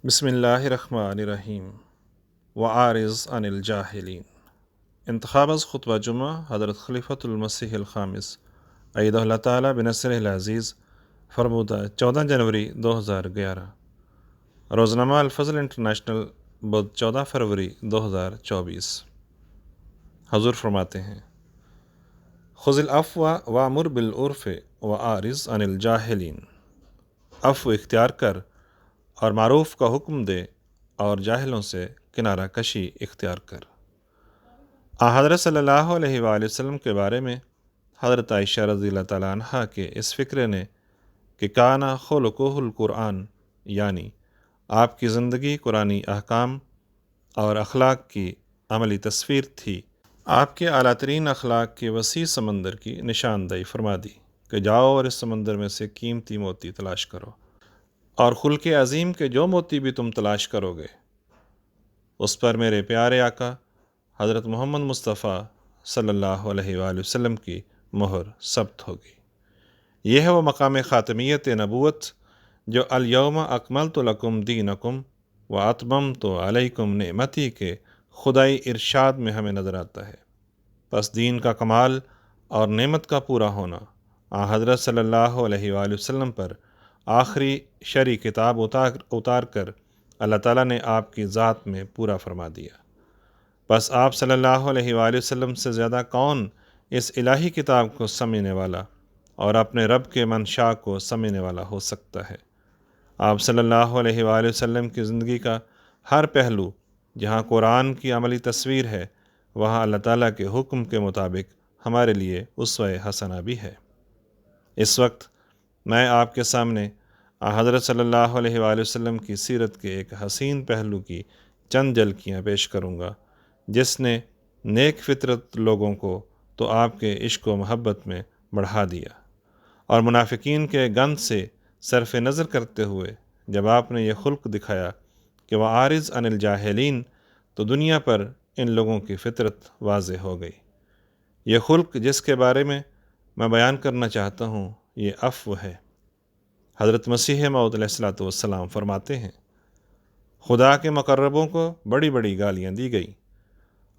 بسم اللہ الرحمن الرحیم وعارض عن الجاہلین۔ انتخاب از خطبہ جمعہ حضرت خلیفۃ المسیح الخامس ایدہ اللہ تعالیٰ بنصرہ العزیز، فرمودہ 14 جنوری 2011۔ روزنامہ الفضل انٹرنیشنل، بدھ 14 فروری 2024۔ حضور فرماتے ہیں: خذ العفو وامر بالعرف وعارض عن الجاہلین۔ عفو اختیار کر اور معروف کا حکم دے اور جاہلوں سے کنارہ کشی اختیار کر۔ حضرت صلی اللہ علیہ وآلہ وسلم کے بارے میں حضرت عائشہ رضی اللہ تعالیٰ عنہ کے اس فکرے نے کہ کانا خلقہ القرآن، یعنی آپ کی زندگی قرآنی احکام اور اخلاق کی عملی تصویر تھی، آپ کے اعلیٰ ترین اخلاق کے وسیع سمندر کی نشاندہی فرما دی کہ جاؤ اور اس سمندر میں سے قیمتی موتی تلاش کرو، اور خلق عظیم کے جو موتی بھی تم تلاش کرو گے اس پر میرے پیارے آقا حضرت محمد مصطفیٰ صلی اللہ علیہ وآلہ وسلم کی مہر ثبت ہوگی۔ یہ ہے وہ مقام خاتمیت نبوت جو الیوم اکملت لکم دینکم واتممت علیکم نعمتی کے خدائی ارشاد میں ہمیں نظر آتا ہے۔ پس دین کا کمال اور نعمت کا پورا ہونا حضرت صلی اللہ علیہ وآلہ وسلم پر آخری شرعی کتاب اتار کر اللہ تعالیٰ نے آپ کی ذات میں پورا فرما دیا۔ بس آپ صلی اللہ علیہ وآلہ وسلم سے زیادہ کون اس الہی کتاب کو سمجھنے والا اور اپنے رب کے منشا کو سمجھنے والا ہو سکتا ہے۔ آپ صلی اللہ علیہ وآلہ وسلم کی زندگی کا ہر پہلو جہاں قرآن کی عملی تصویر ہے، وہاں اللہ تعالیٰ کے حکم کے مطابق ہمارے لیے اسوہ حسنہ بھی ہے۔ اس وقت میں آپ کے سامنے حضرت صلی اللہ علیہ وآلہ وسلم کی سیرت کے ایک حسین پہلو کی چند جھلکیاں پیش کروں گا، جس نے نیک فطرت لوگوں کو تو آپ کے عشق و محبت میں بڑھا دیا، اور منافقین کے گند سے صرف نظر کرتے ہوئے جب آپ نے یہ خلق دکھایا کہ وعارض عن الجاہلین، تو دنیا پر ان لوگوں کی فطرت واضح ہو گئی۔ یہ خلق جس کے بارے میں بیان کرنا چاہتا ہوں، یہ عفو ہے۔ حضرت مسیح موعود علیہ الصلوۃ والسلام فرماتے ہیں: خدا کے مقربوں کو بڑی بڑی گالیاں دی گئی،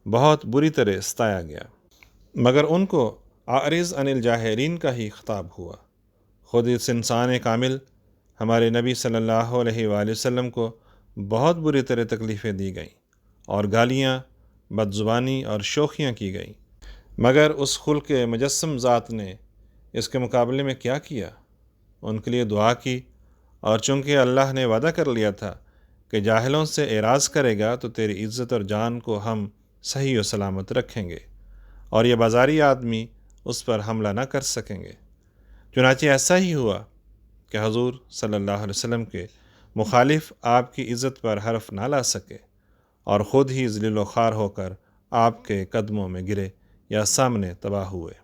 بہت بری طرح ستایا گیا، مگر ان کو عارض عن الجاہلین کا ہی خطاب ہوا۔ خود اس انسان کامل ہمارے نبی صلی اللہ علیہ وآلہ وسلم کو بہت بری طرح تکلیفیں دی گئیں اور گالیاں، بد زبانی اور شوخیاں کی گئیں، مگر اس خلق مجسم ذات نے اس کے مقابلے میں کیا کیا؟ ان کے لیے دعا کی، اور چونکہ اللہ نے وعدہ کر لیا تھا کہ جاہلوں سے اعراض کرے گا تو تیری عزت اور جان کو ہم صحیح و سلامت رکھیں گے، اور یہ بازاری آدمی اس پر حملہ نہ کر سکیں گے۔ چنانچہ ایسا ہی ہوا کہ حضور صلی اللہ علیہ وسلم کے مخالف آپ کی عزت پر حرف نہ لا سکے، اور خود ہی ذلیل و خوار ہو کر آپ کے قدموں میں گرے یا سامنے تباہ ہوئے۔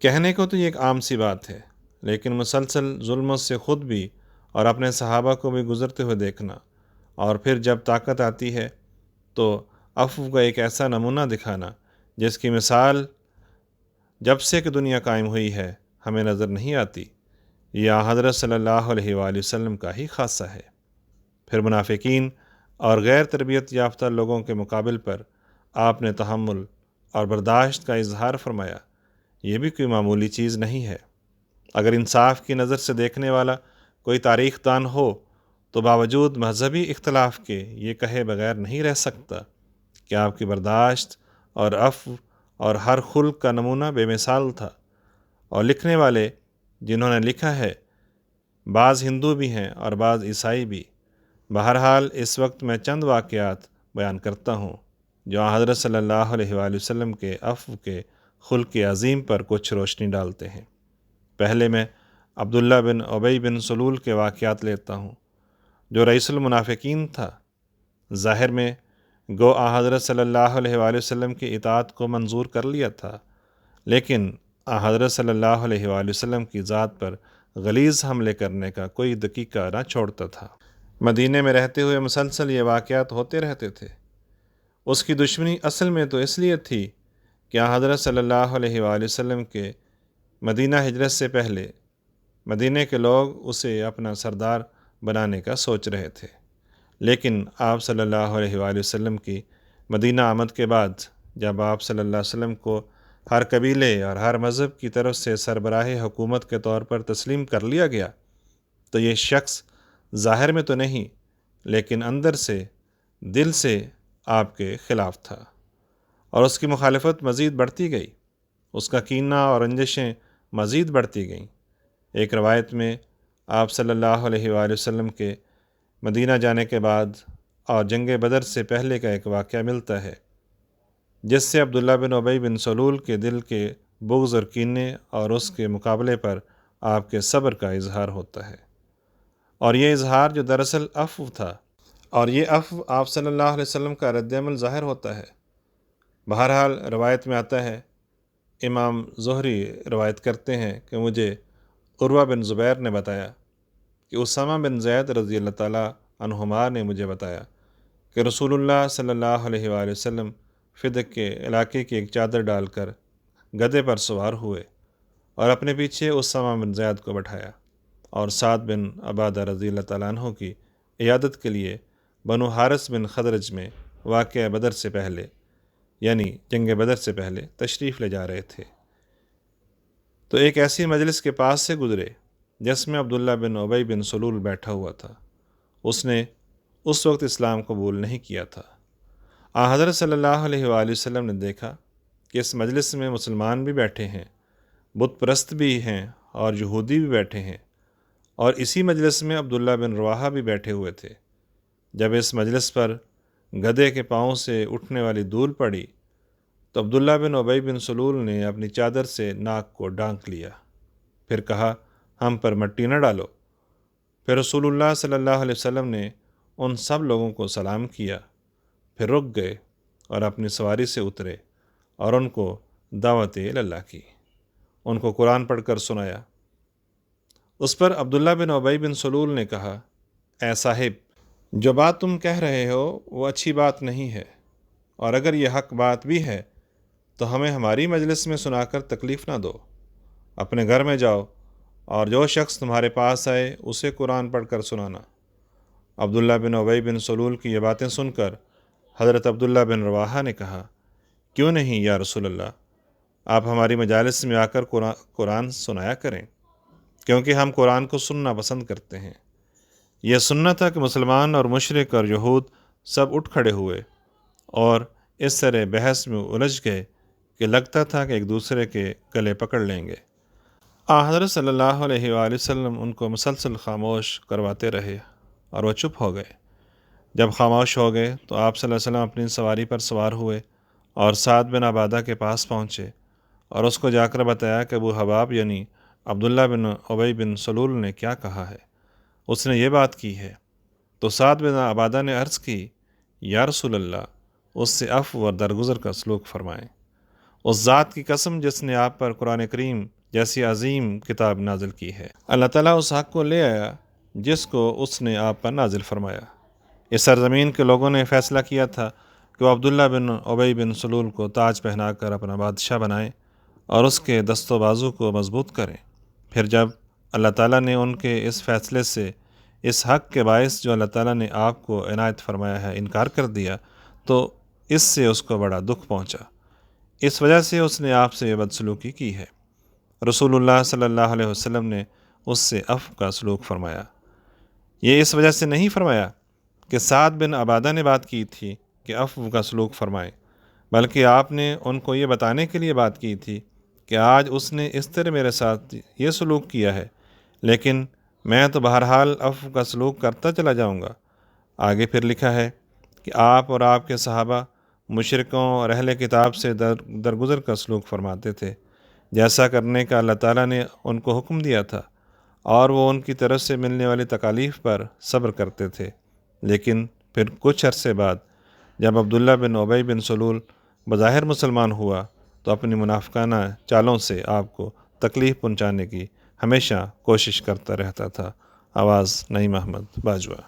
کہنے کو تو یہ ایک عام سی بات ہے، لیکن مسلسل ظلموں سے خود بھی اور اپنے صحابہ کو بھی گزرتے ہوئے دیکھنا، اور پھر جب طاقت آتی ہے تو عفو کا ایک ایسا نمونہ دکھانا جس کی مثال جب سے کہ دنیا قائم ہوئی ہے ہمیں نظر نہیں آتی، یہ حضرت صلی اللہ علیہ وآلہ وسلم کا ہی خاصہ ہے۔ پھر منافقین اور غیر تربیت یافتہ لوگوں کے مقابل پر آپ نے تحمل اور برداشت کا اظہار فرمایا۔ یہ بھی کوئی معمولی چیز نہیں ہے۔ اگر انصاف کی نظر سے دیکھنے والا کوئی تاریخ دان ہو تو باوجود مذہبی اختلاف کے یہ کہے بغیر نہیں رہ سکتا کہ آپ کی برداشت اور عفو اور ہر خلق کا نمونہ بے مثال تھا۔ اور لکھنے والے جنہوں نے لکھا ہے، بعض ہندو بھی ہیں اور بعض عیسائی بھی۔ بہرحال اس وقت میں چند واقعات بیان کرتا ہوں جو حضرت صلی اللہ علیہ وآلہ وسلم کے عفو کے خلق عظیم پر کچھ روشنی ڈالتے ہیں۔ پہلے میں عبداللہ بن ابی بن سلول کے واقعات لیتا ہوں، جو رئیس المنافقین تھا۔ ظاہر میں گو حضرت صلی اللہ علیہ وآلہ وسلم کی اطاعت کو منظور کر لیا تھا، لیکن حضرت صلی اللہ علیہ وآلہ وسلم کی ذات پر غلیظ حملے کرنے کا کوئی دقیقہ نہ چھوڑتا تھا۔ مدینے میں رہتے ہوئے مسلسل یہ واقعات ہوتے رہتے تھے۔ اس کی دشمنی اصل میں تو اس لیے تھی کہ حضرت صلی اللہ علیہ وآلہ وسلم کے مدینہ ہجرت سے پہلے مدینے کے لوگ اسے اپنا سردار بنانے کا سوچ رہے تھے، لیکن آپ صلی اللہ علیہ وآلہ وسلم کی مدینہ آمد کے بعد جب آپ صلی اللہ علیہ وسلم کو ہر قبیلے اور ہر مذہب کی طرف سے سربراہ حکومت کے طور پر تسلیم کر لیا گیا تو یہ شخص ظاہر میں تو نہیں لیکن اندر سے دل سے آپ کے خلاف تھا، اور اس کی مخالفت مزید بڑھتی گئی، اس کا کینہ اور رنجشیں مزید بڑھتی گئیں۔ ایک روایت میں آپ صلی اللہ علیہ وآلہ وسلم کے مدینہ جانے کے بعد اور جنگ بدر سے پہلے کا ایک واقعہ ملتا ہے جس سے عبداللہ بن ابی بن سلول کے دل کے بغض اور کینے اور اس کے مقابلے پر آپ کے صبر کا اظہار ہوتا ہے، اور یہ اظہار جو دراصل عفو تھا، اور یہ عفو آپ صلی اللہ علیہ وسلم کا رد عمل ظاہر ہوتا ہے۔ بہرحال روایت میں آتا ہے، امام زہری روایت کرتے ہیں کہ مجھے عروہ بن زبیر نے بتایا کہ اسامہ بن زید رضی اللہ تعالیٰ عنہما نے مجھے بتایا کہ رسول اللہ صلی اللہ علیہ وآلہ وسلم فدق کے علاقے کی ایک چادر ڈال کر گدھے پر سوار ہوئے اور اپنے پیچھے اسامہ بن زید کو بٹھایا، اور سعد بن عبادہ رضی اللہ تعالیٰ عنہ کی عیادت کے لیے بنو حارث بن خدرج میں واقعہ بدر سے پہلے یعنی جنگ بدر سے پہلے تشریف لے جا رہے تھے، تو ایک ایسی مجلس کے پاس سے گزرے جس میں عبداللہ بن ابی بن سلول بیٹھا ہوا تھا۔ اس نے اس وقت اسلام قبول نہیں کیا تھا۔ حضرت صلی اللہ علیہ وآلہ وسلم نے دیکھا کہ اس مجلس میں مسلمان بھی بیٹھے ہیں، بت پرست بھی ہیں اور یہودی بھی بیٹھے ہیں، اور اسی مجلس میں عبداللہ بن رواحہ بھی بیٹھے ہوئے تھے۔ جب اس مجلس پر گدھے کے پاؤں سے اٹھنے والی دھول پڑی تو عبداللہ بن ابی بن سلول نے اپنی چادر سے ناک کو ڈھانک لیا، پھر کہا ہم پر مٹی نہ ڈالو۔ پھر رسول اللہ صلی اللہ علیہ وسلم نے ان سب لوگوں کو سلام کیا، پھر رک گئے اور اپنی سواری سے اترے اور ان کو دعوت اللہ کی، ان کو قرآن پڑھ کر سنایا۔ اس پر عبداللہ بن ابی بن سلول نے کہا، اے صاحب، جو بات تم کہہ رہے ہو وہ اچھی بات نہیں ہے، اور اگر یہ حق بات بھی ہے تو ہمیں ہماری مجلس میں سنا کر تکلیف نہ دو، اپنے گھر میں جاؤ اور جو شخص تمہارے پاس آئے اسے قرآن پڑھ کر سنانا۔ عبداللہ بن ابی بن سلول کی یہ باتیں سن کر حضرت عبداللہ بن رواحہ نے کہا، کیوں نہیں یا رسول اللہ، آپ ہماری مجالس میں آ کر قرآن سنایا کریں، کیونکہ ہم قرآن کو سننا پسند کرتے ہیں۔ یہ سننا تھا کہ مسلمان اور مشرک اور یہود سب اٹھ کھڑے ہوئے اور اس طرح بحث میں الجھ گئے کہ لگتا تھا کہ ایک دوسرے کے گلے پکڑ لیں گے۔ حضرت صلی اللہ علیہ وآلہ وسلم ان کو مسلسل خاموش کرواتے رہے اور وہ چپ ہو گئے۔ جب خاموش ہو گئے تو آپ صلی اللہ علیہ وسلم اپنی سواری پر سوار ہوئے اور سعد بن عبادہ کے پاس پہنچے اور اس کو جا کر بتایا کہ ابو حباب یعنی عبداللہ بن ابی بن سلول نے کیا کہا ہے، اس نے یہ بات کی ہے۔ تو سعد بن عبادہ نے عرض کی، یا رسول اللہ، اس سے عفو اور درگزر کا سلوک فرمائیں۔ اس ذات کی قسم جس نے آپ پر قرآن کریم جیسی عظیم کتاب نازل کی ہے، اللہ تعالیٰ اس حق کو لے آیا جس کو اس نے آپ پر نازل فرمایا۔ اس سرزمین کے لوگوں نے فیصلہ کیا تھا کہ وہ عبداللہ بن ابی بن سلول کو تاج پہنا کر اپنا بادشاہ بنائیں اور اس کے دست و بازو کو مضبوط کریں۔ پھر جب اللہ تعالیٰ نے ان کے اس فیصلے سے اس حق کے باعث جو اللہ تعالیٰ نے آپ کو عنایت فرمایا ہے انکار کر دیا تو اس سے اس کو بڑا دکھ پہنچا، اس وجہ سے اس نے آپ سے یہ بدسلوکی کی ہے۔ رسول اللہ صلی اللہ علیہ وسلم نے اس سے عفو کا سلوک فرمایا۔ یہ اس وجہ سے نہیں فرمایا کہ سعد بن عبادہ نے بات کی تھی کہ عفو کا سلوک فرمائیں، بلکہ آپ نے ان کو یہ بتانے کے لیے بات کی تھی کہ آج اس نے اس طرح میرے ساتھ یہ سلوک کیا ہے، لیکن میں تو بہرحال عفو کا سلوک کرتا چلا جاؤں گا۔ آگے پھر لکھا ہے کہ آپ اور آپ کے صحابہ مشرکوں اور اہل کتاب سے درگزر کا سلوک فرماتے تھے، جیسا کرنے کا اللہ تعالیٰ نے ان کو حکم دیا تھا، اور وہ ان کی طرف سے ملنے والی تکالیف پر صبر کرتے تھے۔ لیکن پھر کچھ عرصے بعد جب عبداللہ بن ابی بن سلول بظاہر مسلمان ہوا تو اپنی منافقانہ چالوں سے آپ کو تکلیف پہنچانے کی ہمیشہ کوشش کرتا رہتا تھا۔ آواز نعیم احمد باجوہ۔